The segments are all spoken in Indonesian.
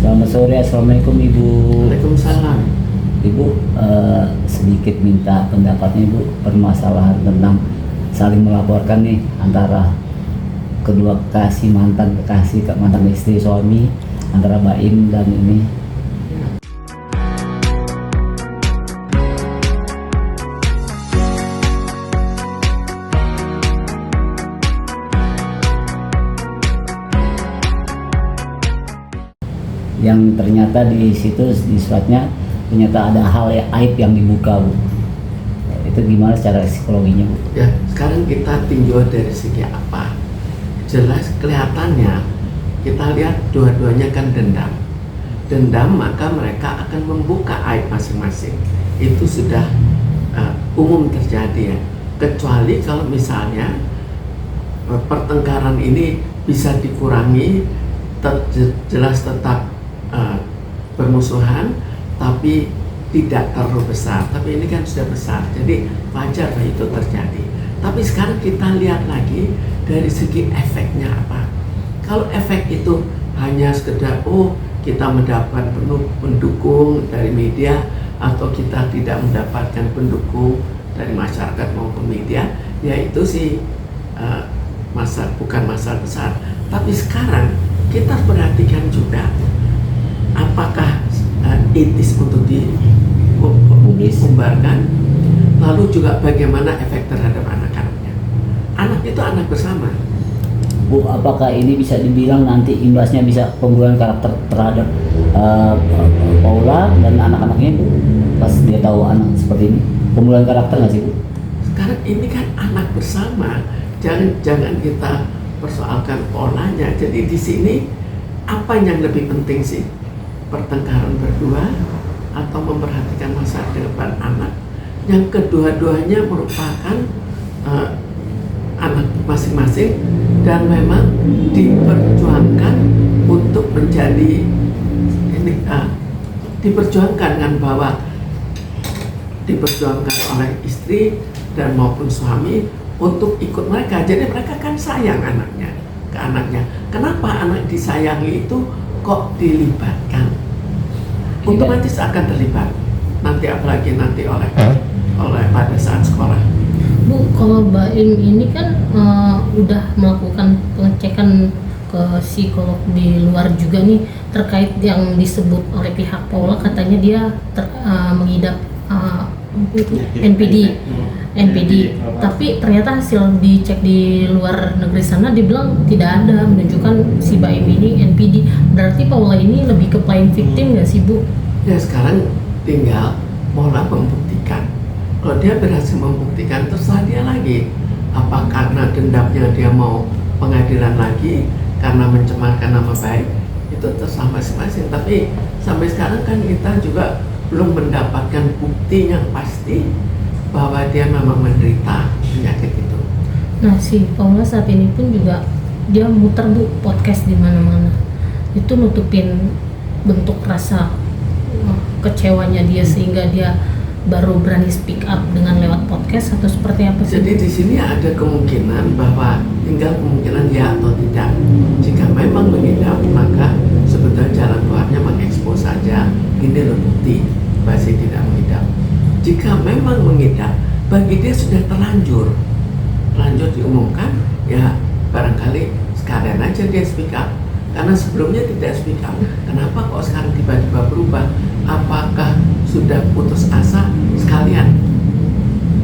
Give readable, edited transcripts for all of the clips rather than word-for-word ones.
Selamat sore, assalamualaikum Ibu. Waalaikumsalam. Ibu, sedikit minta pendapatnya Ibu permasalahan tentang saling melaporkan nih antara kedua kekasih, mantan istri suami, antara Baim dan ini. Yang ternyata di situ di suratnya ternyata ada hal aib yang dibuka, Bu. Itu gimana secara psikologinya, Bu? Ya, sekarang kita tinjau dari segi apa? Jelas kelihatannya kita lihat dua-duanya kan dendam. Dendam, maka mereka akan membuka aib masing-masing. Itu sudah umum terjadi ya. Kecuali kalau misalnya pertengkaran ini bisa dikurangi, jelas tetap bermusuhan, tapi tidak terlalu besar. Tapi ini kan sudah besar, jadi wajar lah itu terjadi. Tapi sekarang kita lihat lagi dari segi efeknya apa. Kalau efek itu hanya sekedar kita mendapat pendukung dari media, atau kita tidak mendapatkan pendukung dari masyarakat maupun media, ya itu sih bukan masalah besar. Tapi sekarang kita perhatikan juga apakah etis untuk diumbarkan, lalu juga bagaimana efek terhadap anak-anaknya. Anak itu anak bersama. Bu, apakah ini bisa dibilang nanti imbasnya bisa pembunuhan karakter terhadap Paula dan anak-anaknya, Bu? Pas dia tahu anak seperti ini, pembunuhan karakter nggak sih, Bu? Sekarang ini kan anak bersama, jangan kita persoalkan polanya. Jadi di sini apa yang lebih penting sih? Pertengkaran berdua atau memperhatikan masa depan anak, yang kedua-duanya merupakan anak masing-masing dan memang diperjuangkan untuk menjadi ini diperjuangkan dengan bahwa diperjuangkan oleh istri dan maupun suami untuk ikut mereka. Jadi mereka kan sayang ke anaknya. Kenapa anak disayangi itu kok dilibatkan? Otomatis akan terlibat nanti, apalagi nanti oleh pada saat sekolah. Bu, kalau Baim ini kan udah melakukan pengecekan ke psikolog di luar juga nih terkait yang disebut oleh pihak Paula, katanya dia mengidap NPD. Tapi ternyata hasil dicek di luar negeri sana dibilang tidak ada menunjukkan si Baim ini NPD. Berarti Paula ini lebih ke playing victim nggak sih, Bu? Ya, sekarang tinggal Paula membuktikan. Kalau dia berhasil membuktikan, terserah dia lagi. Apa karena dendamnya dia mau pengadilan lagi karena mencemarkan nama baik, itu terserah masing-masing. Tapi sampai sekarang kan kita juga belum mendapatkan bukti yang pasti bahwa dia memang menderita penyakit itu. Nah, si Paula saat ini pun juga dia muter, Bu, podcast di mana-mana. Itu nutupin bentuk rasa kecewanya dia sehingga dia baru berani speak up dengan lewat podcast, atau seperti apa sih? Jadi di sini ada kemungkinan bahwa tinggal kemungkinan ya atau tidak. Jika memang mengidap, maka sebetulnya jalan keluarnya mengekspos saja. Ini loh bukti bahwa saya tidak mengidap. Jika memang mengidap, bagi dia sudah terlanjur diumumkan, ya barangkali sekalian aja dia speak up. Karena sebelumnya tidak speak up. Kenapa kok sekarang tiba-tiba berubah? Apakah sudah putus asa sekalian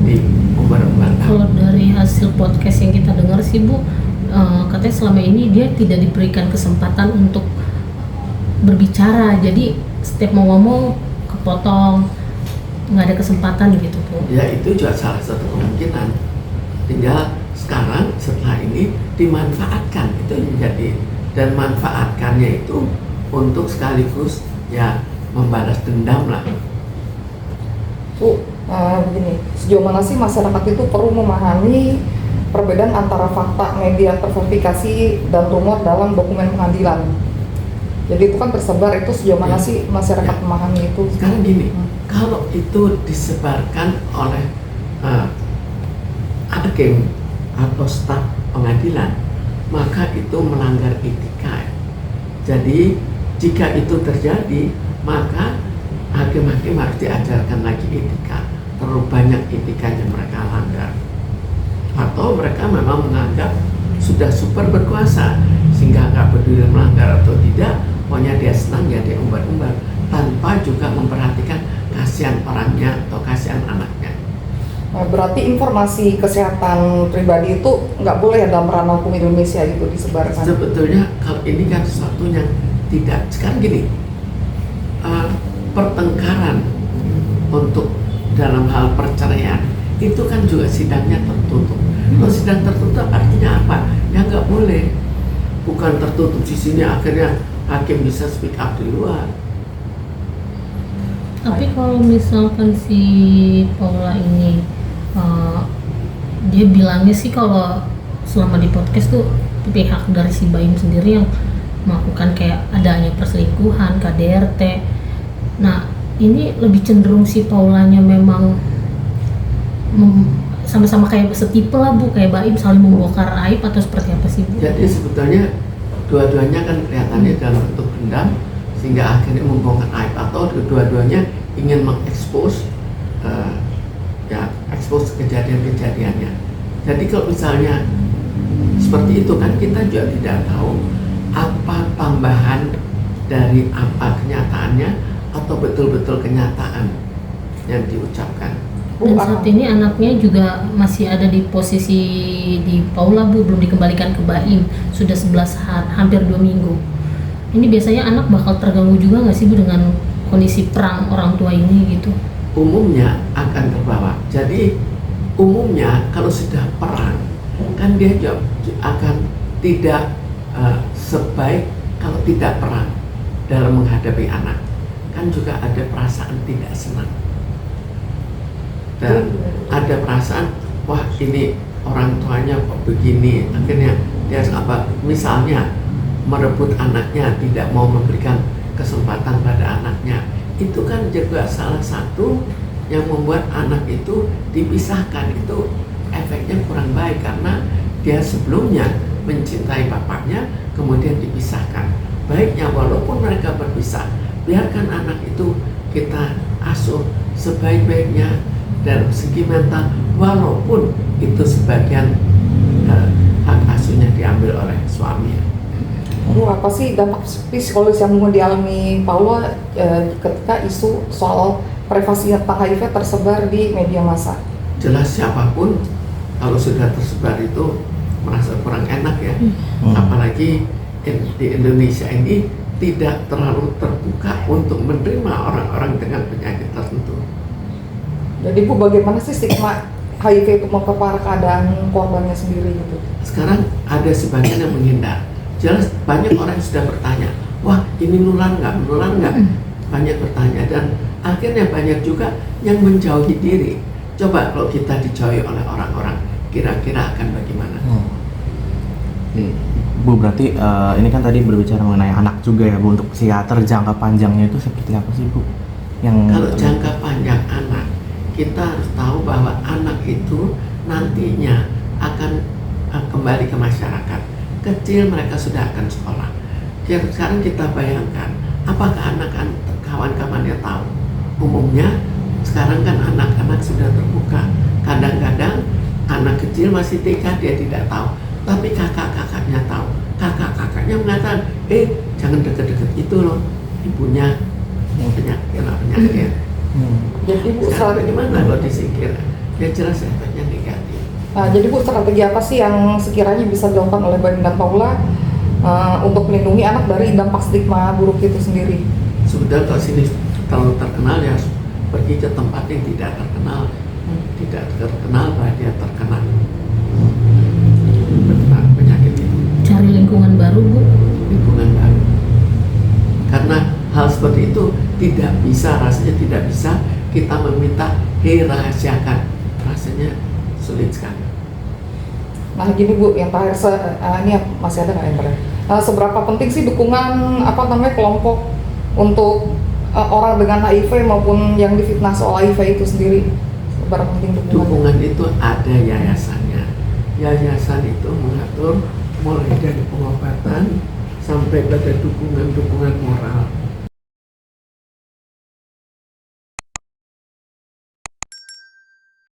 diumbar-umbarkan? Kalau dari hasil podcast yang kita dengar sih, Bu, katanya selama ini dia tidak diberikan kesempatan untuk berbicara. Jadi setiap mau ngomong kepotong, nggak ada kesempatan gitu, Bu. Ya, itu juga salah satu kemungkinan. Tinggal sekarang setelah ini dimanfaatkan, itu yang menjadi, dan manfaatkannya itu untuk sekaligus ya membalas dendam lah. Bu, begini, sejauh mana sih masyarakat itu perlu memahami perbedaan antara fakta, media terverifikasi dan rumor dalam dokumen pengadilan? Jadi itu kan tersebar, itu sejauh mana sih masyarakat memahami itu? Sekarang gini, kalau itu disebarkan oleh hakim atau staf pengadilan, maka itu melanggar etika. Jadi jika itu terjadi, maka hakim-hakim harus diajarkan lagi etika. Terlalu banyak etika yang mereka langgar. Atau mereka memang menganggap sudah super berkuasa sehingga nggak peduli melanggar atau tidak, pokoknya dia senang ya dia umbar-umbar tanpa juga memperhatikan kasihan orangnya atau kasihan anaknya. Nah, berarti informasi kesehatan pribadi itu nggak boleh ya dalam ranah hukum Indonesia gitu disebarkan? Sebetulnya kalau ini kan sesuatu yang tidak, sekarang gini, pertengkaran untuk dalam hal perceraian itu kan juga sidangnya tertutup. Kalau sidang tertutup artinya apa? Ya nggak boleh. Bukan tertutup di sini akhirnya hakim bisa speak up di luar. Tapi kalau misalkan si Paula ini dia bilangnya sih kalau selama di podcast tuh pihak dari si Baim sendiri yang melakukan kayak adanya perselingkuhan, KDRT. Nah ini lebih cenderung si Paulanya memang sama-sama kayak setipe lah Bu, kayak Baim saling membongkar aib atau seperti apa sih Bu? Jadi sebetulnya dua-duanya kan kelihatannya dalam bentuk dendam sehingga akhirnya membongkar aib, atau dua-duanya ingin mengekspos ekspos kejadian-kejadiannya. Jadi kalau misalnya seperti itu kan kita juga tidak tahu apa tambahan dari apa kenyataannya atau betul-betul kenyataan yang diucapkan. Dan saat ini anaknya juga masih ada di posisi di Paula Bu, belum dikembalikan ke Baim, sudah 11 hari, hampir 2 minggu. Ini biasanya anak bakal terganggu juga nggak sih Bu dengan kondisi perang orang tua ini gitu? Umumnya akan terbawa. Jadi umumnya kalau sudah perang kan dia juga akan tidak sebaik kalau tidak perang dalam menghadapi anak. Kan juga ada perasaan tidak senang dan ada perasaan wah ini orang tuanya kok begini, akhirnya dia apa misalnya merebut anaknya, tidak mau memberikan kesempatan pada anaknya, itu kan juga salah satu yang membuat anak itu dipisahkan. Itu efeknya kurang baik karena dia sebelumnya mencintai bapaknya kemudian dipisahkan. Baiknya walaupun mereka berpisah, biarkan anak itu kita asuh sebaik-baiknya dalam segi mental, walaupun itu sebagian hak asuhnya diambil oleh suaminya. Apa sih dampak psikologis yang dialami Paula ketika isu soal privasi tentang HIV tersebar di media massa? Jelas siapapun kalau sudah tersebar itu merasa kurang enak ya. Apalagi di Indonesia ini tidak terlalu terbuka untuk menerima orang-orang dengan penyakit tertentu. Jadi Bu, bagaimana sih stigma HIV itu memperparah keadaan korbannya sendiri gitu? Sekarang ada sebagian yang menghindar. Jelas banyak orang yang sudah bertanya, wah ini menular nggak? Banyak bertanya dan akhirnya banyak juga yang menjauhi diri. Coba kalau kita dijauhi oleh orang-orang, kira-kira akan bagaimana? Bu, berarti ini kan tadi berbicara mengenai anak juga ya Bu, untuk psikiater jangka panjangnya itu seperti apa sih Bu? Kalau jangka panjang anak, kita harus tahu bahwa anak itu nantinya akan kembali ke masyarakat. Kecil mereka sudah akan sekolah. Sekarang kita bayangkan, apakah anak-anak kawan-kawannya tahu? Umumnya sekarang kan anak-anak sudah terbuka. Kadang-kadang anak kecil masih TK dia tidak tahu, tapi kakak-kakaknya tahu. Kakak-kakaknya mengatakan, jangan deket-deket itu loh, ibunya penyakit. Jadi Bu, Bagaimana kalau disingkir? Ya jelas efeknya negatif. Jadi Bu, strategi apa sih yang sekiranya bisa dilakukan oleh Baim dan Paula untuk melindungi anak dari dampak stigma buruk itu sendiri? Sebetulnya kalau sini terlalu terkenal ya harus pergi ke tempat yang tidak terkenal. Tidak terkenal bahwa dia terkena penyakit itu. Cari lingkungan baru Bu. Lingkungan baru. Karena hal seperti itu rasanya tidak bisa kita meminta rahasiakan. Rasanya sulit sekali. Nah gini Bu, yang terakhir ini masih ada nggak yang terakhir? Seberapa penting sih dukungan kelompok untuk orang dengan HIV maupun yang difitnah soal HIV itu sendiri? Seberapa penting dukungan itu ada yayasannya. Yayasan itu mengatur mulai dari pengobatan sampai pada dukungan-dukungan moral.